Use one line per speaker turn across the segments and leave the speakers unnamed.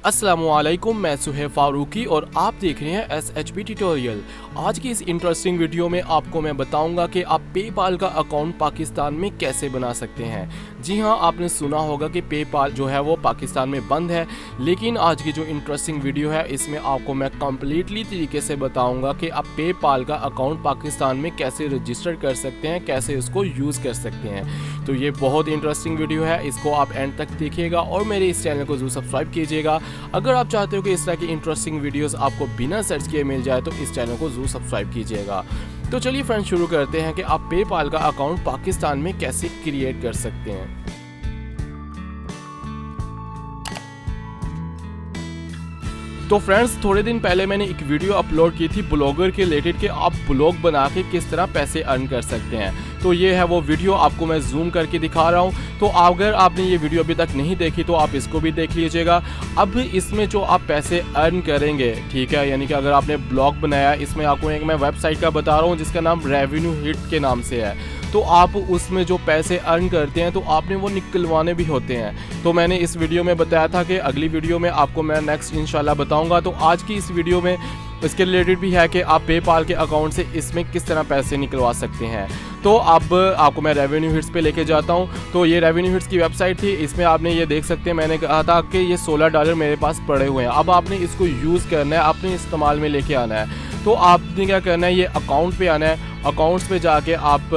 अस्सलामुअलैकुम, मैं सुहेब फारूकी और आप देख रहे हैं SHB ट्यूटोरियल। आज की इस इंटरेस्टिंग वीडियो में आपको मैं बताऊंगा कि आप पेपाल का अकाउंट पाकिस्तान में कैसे बना सकते हैं। जी हां, आपने सुना होगा कि पेपाल जो है वो पाकिस्तान में बंद है, लेकिन आज की जो इंटरेस्टिंग वीडियो है इसमें आपको मैं कम्प्लीटली तरीके से बताऊँगा कि आप पेपाल का अकाउंट पाकिस्तान में कैसे रजिस्टर कर सकते हैं, कैसे इसको यूज़ कर सकते हैं। तो ये बहुत इंटरेस्टिंग वीडियो है, इसको आप एंड तक देखिएगा और मेरे इस चैनल को ज़रूर सब्सक्राइब कीजिएगा। अगर आप चाहते हो कि इस तरह की इंटरेस्टिंग वीडियोस आपको बिना सर्च किए मिल जाए तो इस चैनल को जरूर सब्सक्राइब कीजिएगा। तो चलिए फ्रेंड्स, शुरू करते हैं कि आप पेपाल का अकाउंट पाकिस्तान में कैसे क्रिएट कर सकते हैं। तो फ्रेंड्स, थोड़े दिन पहले मैंने एक वीडियो अपलोड की थी ब्लॉगर के रिलेटेड कि आप ब्लॉग बना के किस तरह पैसे अर्न कर सकते हैं। तो ये है वो वीडियो, आपको मैं जूम करके दिखा रहा हूँ। तो अगर आपने ये वीडियो अभी तक नहीं देखी तो आप इसको भी देख लीजिएगा। अब इसमें जो आप पैसे अर्न करेंगे, ठीक है, यानी कि अगर आपने ब्लॉग बनाया, इसमें आपको एक मैं वेबसाइट का बता रहा हूँ जिसका नाम रेवेन्यू हिट के नाम से है। तो आप उसमें जो पैसे अर्न करते हैं तो आपने वो निकलवाने भी होते हैं। तो मैंने इस वीडियो में बताया था कि अगली वीडियो में आपको मैं नेक्स्ट इंशाल्लाह बताऊंगा। तो आज की इस वीडियो में इसके रिलेटेड भी है कि आप पेपाल के अकाउंट से इसमें किस तरह पैसे निकलवा सकते हैं। तो अब आपको मैं रेवेन्यू हिट्स पे लेके जाता हूं। तो ये रेवेन्यू हिट्स की वेबसाइट थी, इसमें आपने ये देख सकते हैं, मैंने कहा था कि ये $16 मेरे पास पड़े हुए हैं। अब आपने इसको यूज़ करना है, अपने इस्तेमाल में लेके आना है। तो आपने क्या करना है, ये अकाउंट पे आना है। अकाउंट्स पे जाके आप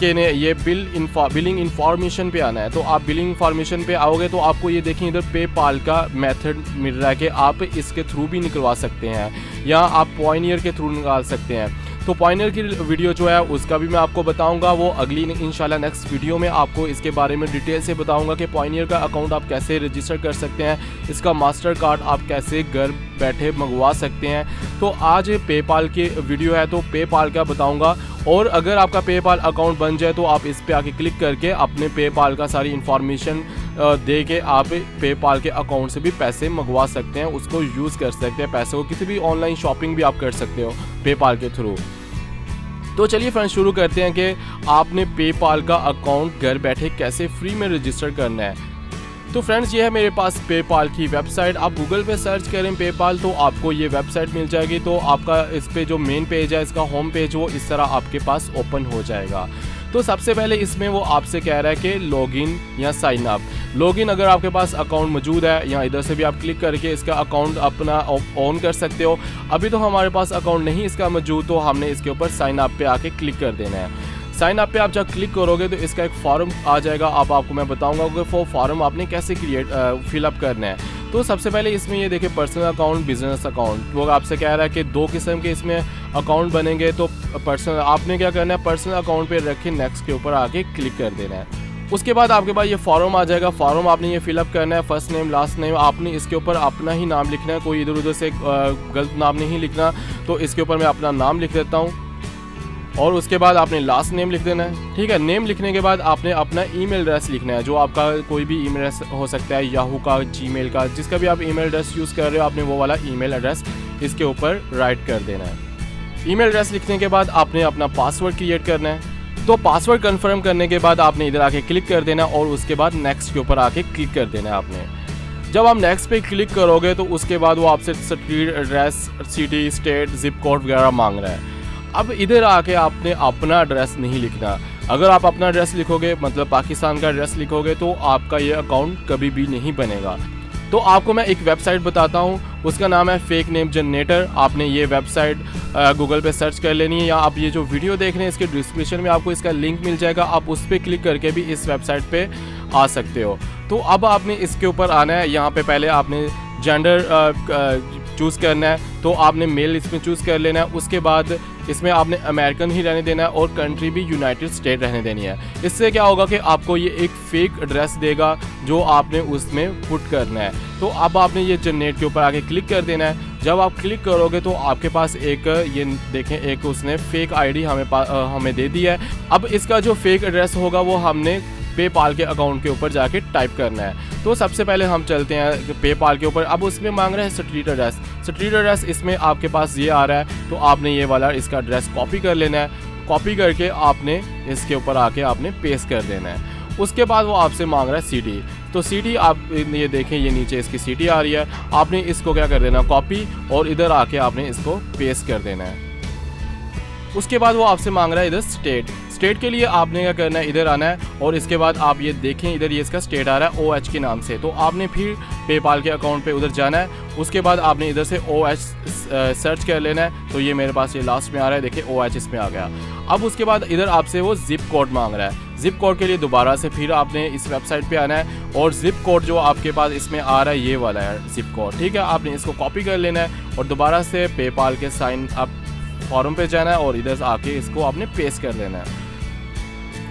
के ने ये बिलिंग इंफॉर्मेशन पे आना है। तो आप बिलिंग इंफॉर्मेशन पे आओगे तो आपको ये देखिए इधर पेपाल का मेथड मिल रहा है कि आप इसके थ्रू भी निकलवा सकते हैं या आप पॉइनियर के थ्रू निकाल सकते हैं। तो पॉइनियर की वीडियो जो है उसका भी मैं आपको बताऊंगा, वो अगली इंशाल्लाह नेक्स्ट वीडियो में आपको इसके बारे में डिटेल से बताऊंगा कि पॉइनियर का अकाउंट आप कैसे रजिस्टर कर सकते हैं, इसका मास्टर कार्ड आप कैसे घर बैठे मंगवा सकते हैं। तो आज पेपाल की वीडियो है तो पेपाल का बताऊंगा। और अगर आपका पेपाल अकाउंट बन जाए तो आप इस पे आके क्लिक करके अपने पेपाल का सारी इंफॉर्मेशन दे के आप पेपाल के अकाउंट से भी पैसे मंगवा सकते हैं, उसको यूज़ कर सकते हैं। पैसे को किसी भी ऑनलाइन शॉपिंग भी आप कर सकते हो पेपाल के थ्रू। तो चलिए फ्रेंड्स, शुरू करते हैं कि आपने पेपाल का अकाउंट घर बैठे कैसे फ्री में रजिस्टर करना है। तो फ्रेंड्स, ये है मेरे पास पेपाल की वेबसाइट। आप गूगल पे सर्च करें पेपाल तो आपको ये वेबसाइट मिल जाएगी। तो आपका इस पे जो मेन पेज है, इसका होम पेज, वो इस तरह आपके पास ओपन हो जाएगा। तो सबसे पहले इसमें वो आपसे कह रहा है कि लॉगिन या साइन अप। लॉगिन अगर आपके पास अकाउंट मौजूद है, या इधर से भी आप क्लिक करके इसका अकाउंट अपना ऑन कर सकते हो। अभी तो हमारे पास अकाउंट नहीं इसका मौजूद, तो हमने इसके ऊपर साइन अप पे आके क्लिक कर देना है। साइन अप पे आप जब क्लिक करोगे तो इसका एक फॉर्म आ जाएगा। अब आपको मैं बताऊंगा कि वो फॉर्म आपने कैसे फिलअप करना है। तो सबसे पहले इसमें ये देखिए पर्सनल अकाउंट, बिजनेस अकाउंट। वो आपसे कह रहा है कि 2 किस्म के इसमें अकाउंट बनेंगे। तो पर्सनल आपने क्या करना है, पर्सनल अकाउंट पे रख के नेक्स्ट के ऊपर आके क्लिक कर देना है। उसके बाद आपके पास ये फॉर्म आ जाएगा। फॉर्म आपने ये फिलअप करना है, फर्स्ट नेम लास्ट नेम। आपने इसके ऊपर अपना ही नाम लिखना है, कोई इधर उधर से गलत नाम नहीं लिखना। तो इसके ऊपर मैं अपना नाम लिख देता हूँ और उसके बाद आपने लास्ट नेम लिख देना है, ठीक है। नेम लिखने के बाद आपने अपना ईमेल एड्रेस लिखना है, जो आपका कोई भी ईमेल एड्रेस हो सकता है, याहू का, जीमेल का, जिसका भी आप ईमेल एड्रेस यूज़ कर रहे हो, आपने वो वाला ईमेल एड्रेस इसके ऊपर राइट कर देना है। ईमेल एड्रेस लिखने के बाद आपने अपना पासवर्ड क्रिएट करना है। तो पासवर्ड कंफर्म करने के बाद आपने इधर आके क्लिक कर देना और उसके बाद नेक्स्ट के ऊपर आके क्लिक कर देना है आपने। जब आप नेक्स्ट पे क्लिक करोगे तो उसके बाद वो आपसे street address, city, state, zip code वगैरह मांग रहा है। अब इधर आके आपने अपना एड्रेस नहीं लिखना। अगर आप अपना एड्रेस लिखोगे, मतलब पाकिस्तान का एड्रेस लिखोगे, तो आपका ये अकाउंट कभी भी नहीं बनेगा। तो आपको मैं एक वेबसाइट बताता हूँ, उसका नाम है फेक नेम जनरेटर। आपने ये वेबसाइट गूगल पे सर्च कर लेनी है, या आप ये जो वीडियो देख रहे हैं इसके डिस्क्रिप्शन में आपको इसका लिंक मिल जाएगा। आप उस पर क्लिक करके भी इस वेबसाइट पे आ सकते हो। तो अब आपने इसके ऊपर आना है। यहाँ पे पहले आपने जेंडर चूज़ करना है, तो आपने मेल इसमें चूज़ कर लेना है। उसके बाद इसमें आपने अमेरिकन ही रहने देना है और कंट्री भी यूनाइटेड स्टेट रहने देनी है। इससे क्या होगा कि आपको ये एक फेक एड्रेस देगा जो आपने उसमें पुट करना है। तो अब आपने ये जनरेट के ऊपर आके क्लिक कर देना है। जब आप क्लिक करोगे तो आपके पास एक ये देखें, एक उसने फेक आईडी हमें दे दी है। अब इसका जो फेक एड्रेस होगा वो हमने पेपाल के अकाउंट के ऊपर जाके टाइप करना है। तो सबसे पहले हम चलते हैं पेपाल के ऊपर। अब उसमें मांग रहा है स्ट्रीट एड्रेस। स्ट्रीट एड्रेस इसमें आपके पास ये आ रहा है, तो आपने ये वाला इसका एड्रेस कॉपी कर लेना है। कॉपी करके आपने इसके ऊपर आके आपने पेस्ट कर देना है। उसके बाद वो आपसे मांग रहा है सिटी। तो सीटी आप ये देखें, ये नीचे इसकी सीटी आ रही है। आपने इसको क्या कर देना, कॉपी, और इधर आके आपने इसको पेस्ट कर देना है। उसके बाद वो आपसे मांग रहा है इधर स्टेट के लिए आपने क्या करना है, इधर आना है और इसके बाद आप ये देखें इधर ये इसका स्टेट आ रहा है OH के नाम से। तो आपने फिर पेपाल के अकाउंट पे उधर जाना है। उसके बाद आपने इधर से OH सर्च कर लेना है। तो ये मेरे पास ये लास्ट में आ रहा है, देखिए OH इसमें आ गया। अब उसके बाद इधर आपसे वो जिप कोड मांग रहा है। जिप कोड के लिए दोबारा से फिर आपने इस वेबसाइट पे आना है और जिप कोड जो आपके पास इसमें आ रहा है ये वाला है जिप कोड, ठीक है। आपने इसको कॉपी कर लेना है और दोबारा से पेपाल के साइन अप फॉर्म पे जाना है और इधर आके इसको आपने पेस्ट कर लेना है।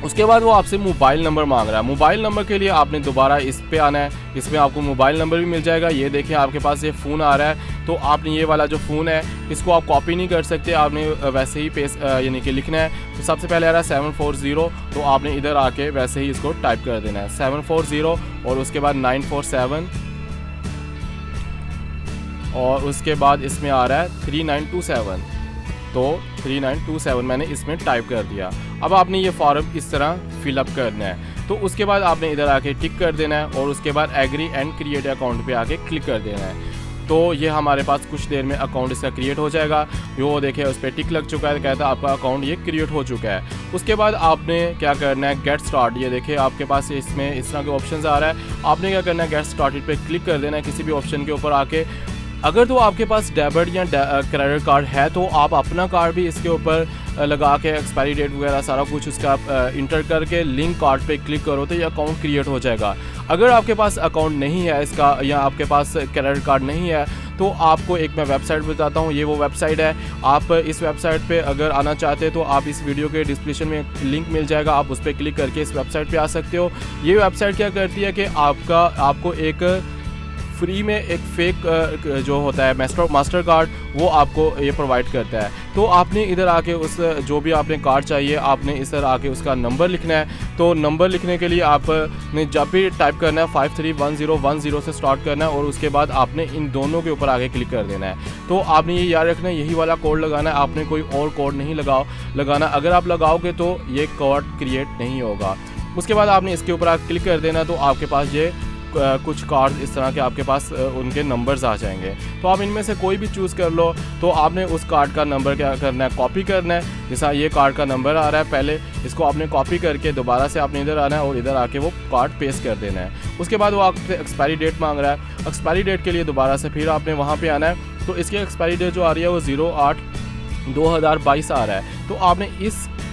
उसके बाद वो आपसे मोबाइल नंबर मांग रहा है। मोबाइल नंबर के लिए आपने दोबारा इस पे आना है। इसमें आपको मोबाइल नंबर भी मिल जाएगा। ये देखिए आपके पास ये फ़ोन आ रहा है। तो आपने ये वाला जो फ़ोन है इसको आप कॉपी नहीं कर सकते, आपने वैसे ही पेस्ट यानी कि लिखना है। तो सबसे पहले आ रहा है 740, तो आपने इधर आके वैसे ही इसको टाइप कर देना है 740 और उसके बाद 947 और उसके बाद इसमें आ रहा है 3927। तो 3927 मैंने इसमें टाइप कर दिया। अब आपने ये फॉर्म इस तरह फिलअप करना है। तो उसके बाद आपने इधर आके टिक कर देना है और उसके बाद एग्री एंड क्रिएट अकाउंट पे आके क्लिक कर देना है। तो ये हमारे पास कुछ देर में अकाउंट इसका क्रिएट हो जाएगा। वो देखिए उस पर टिक लग चुका है, कहता है आपका अकाउंट ये क्रिएट हो चुका है। उसके बाद आपने क्या करना है, गेट स्टार्ट, ये देखिए आपके पास इसमें इस तरह के ऑप्शन आ रहा है। आपने क्या करना है, गेट स्टार्टेड पे क्लिक कर देना है किसी भी ऑप्शन के ऊपर आके। अगर तो आपके पास डेबिट या क्रेडिट कार्ड है तो आप अपना कार्ड भी इसके ऊपर लगा के एक्सपायरी डेट वगैरह सारा कुछ उसका इंटर करके लिंक कार्ड पे क्लिक करो तो ये अकाउंट क्रिएट हो जाएगा। अगर आपके पास अकाउंट नहीं है इसका या आपके पास क्रेडिट कार्ड नहीं है तो आपको एक मैं वेबसाइट बताता हूँ। ये वो वेबसाइट है। आप इस वेबसाइट पे अगर आना चाहते हैं तो आप इस वीडियो के डिस्क्रिप्शन में लिंक मिल जाएगा, आप उस पर क्लिक करके इस वेबसाइट पे आ सकते हो। ये वेबसाइट क्या करती है कि आपको एक फ्री में एक फेक जो होता है मास्टर कार्ड वो आपको ये प्रोवाइड करता है। तो आपने इधर आके उस जो भी आपने कार्ड चाहिए आपने इधर आके उसका नंबर लिखना है। तो नंबर लिखने के लिए आपने जब भी टाइप करना है 531010 से स्टार्ट करना है और उसके बाद आपने इन दोनों के ऊपर आगे क्लिक कर देना है। तो आपने ये याद रखना है यही वाला कोड लगाना है, आपने कोई और कोड नहीं लगाना। अगर आप लगाओगे तो ये कोड क्रिएट नहीं होगा। उसके बाद आपने इसके ऊपर आके क्लिक कर देना तो आपके पास ये कुछ कार्ड इस तरह के आपके पास उनके नंबर्स आ जाएंगे। तो आप इनमें से कोई भी चूज़ कर लो। तो आपने उस कार्ड का नंबर क्या करना है, कॉपी करना है। जैसा ये कार्ड का नंबर आ रहा है पहले इसको आपने कॉपी करके दोबारा से आपने इधर आना है और इधर आके वो कार्ड पेस्ट कर देना है। उसके बाद वो आपसे एक्सपायरी डेट मांग रहा है। एक्सपायरी डेट के लिए दोबारा से फिर आपने वहाँ पर आना है। तो इसकी एक्सपायरी डेट जो आ रही है वो 08/2022 आ रहा है। तो आपने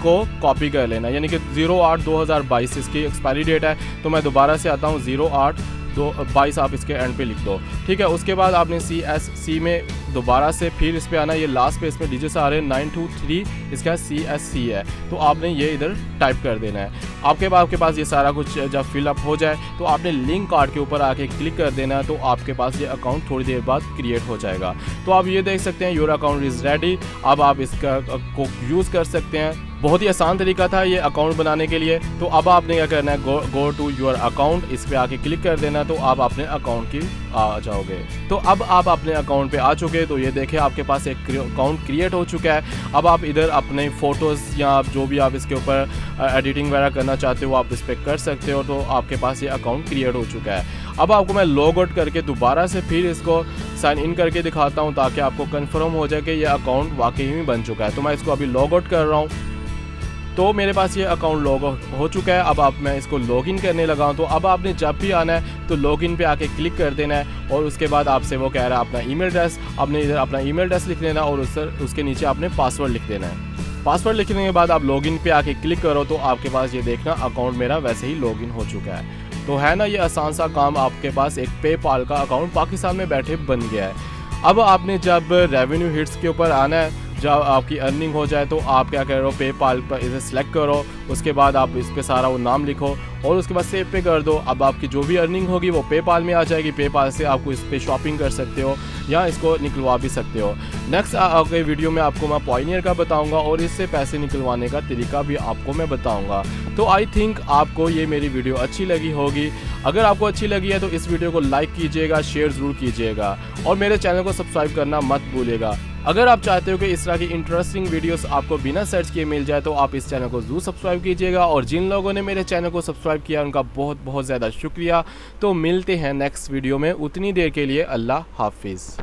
को कॉपी कर लेना, यानी कि 08/2022 इसकी एक्सपायरी डेट है। तो मैं दोबारा से आता हूँ 08/22 आप इसके एंड पे लिख दो, ठीक है। उसके बाद आपने CSC में दोबारा से फिर इस पे आना। ये लास्ट पे इसमें डिजिट्स आ रहे हैं 923 इसका CSC है। तो आपने ये इधर टाइप कर देना है। आपके पास ये सारा कुछ जब फिलअप हो जाए तो आपने लिंक कार्ड के ऊपर आके क्लिक कर देना है। तो आपके पास ये अकाउंट थोड़ी देर बाद क्रिएट हो जाएगा। तो आप ये देख सकते हैं योर अकाउंट इज़ रेडी। अब आप इसका को यूज़ कर सकते हैं। बहुत ही आसान तरीका था ये अकाउंट बनाने के लिए। तो अब आपने क्या करना है, गो टू योर अकाउंट, इस पे आके क्लिक कर देना तो आप अपने अकाउंट की आ जाओगे। तो अब आप अपने अकाउंट पे आ चुके। तो ये देखें आपके पास एक अकाउंट क्रिएट हो चुका है। अब आप इधर अपने फ़ोटोज़ या आप जो भी आप इसके ऊपर एडिटिंग वगैरह करना चाहते हो आप इस पर कर सकते हो। तो आपके पास ये अकाउंट क्रिएट हो चुका है। अब आपको मैं लॉग आउट करके दोबारा से फिर इसको साइन इन करके दिखाता हूँ ताकि आपको कंफर्म हो जाए कि ये अकाउंट वाकई में बन चुका है। तो मैं इसको अभी लॉग आउट कर रहा हूँ। तो मेरे पास ये अकाउंट लॉग हो चुका है। अब मैं इसको लॉगिन करने लगा हूँ। तो अब आपने जब भी आना है तो लॉगिन पे आके क्लिक कर देना है और उसके बाद आपसे वो कह रहा है अपना ईमेल एड्रेस। आपने इधर अपना ईमेल एड्रेस लिख लेना और उसके नीचे आपने पासवर्ड लिख देना है। पासवर्ड लिखने के बाद आप लॉगिन पे आके क्लिक करो तो आपके पास ये देखना अकाउंट मेरा वैसे ही लॉगिन हो चुका है। तो है ना ये आसान सा काम, आपके पास एक पेपाल का अकाउंट पाकिस्तान में बैठे बन गया है। अब आपने जब रेवेन्यू हिट्स के ऊपर आना है, जब आपकी अर्निंग हो जाए तो आप क्या करो, पेपाल पर इसे सिलेक्ट करो। उसके बाद आप इस पे सारा वो नाम लिखो और उसके बाद सेव पे कर दो। अब आपकी जो भी अर्निंग होगी वो पेपाल में आ जाएगी। पेपाल से आपको इस पे शॉपिंग कर सकते हो या इसको निकलवा भी सकते हो। नेक्स्ट अगले वीडियो में आपको मैं पॉइनियर का बताऊंगा और इससे पैसे निकलवाने का तरीका भी आपको मैं बताऊंगा। तो आई थिंक आपको ये मेरी वीडियो अच्छी लगी होगी। अगर आपको अच्छी लगी है तो इस वीडियो को लाइक कीजिएगा, शेयर ज़रूर कीजिएगा और मेरे चैनल को सब्सक्राइब करना मत भूलिएगा। अगर आप चाहते हो कि इस तरह की इंटरेस्टिंग वीडियोस आपको बिना सर्च किए मिल जाए तो आप इस चैनल को ज़रूर सब्सक्राइब कीजिएगा, और जिन लोगों ने मेरे चैनल को सब्सक्राइब किया उनका बहुत बहुत ज़्यादा शुक्रिया। तो मिलते हैं नेक्स्ट वीडियो में, उतनी देर के लिए अल्लाह हाफिज़।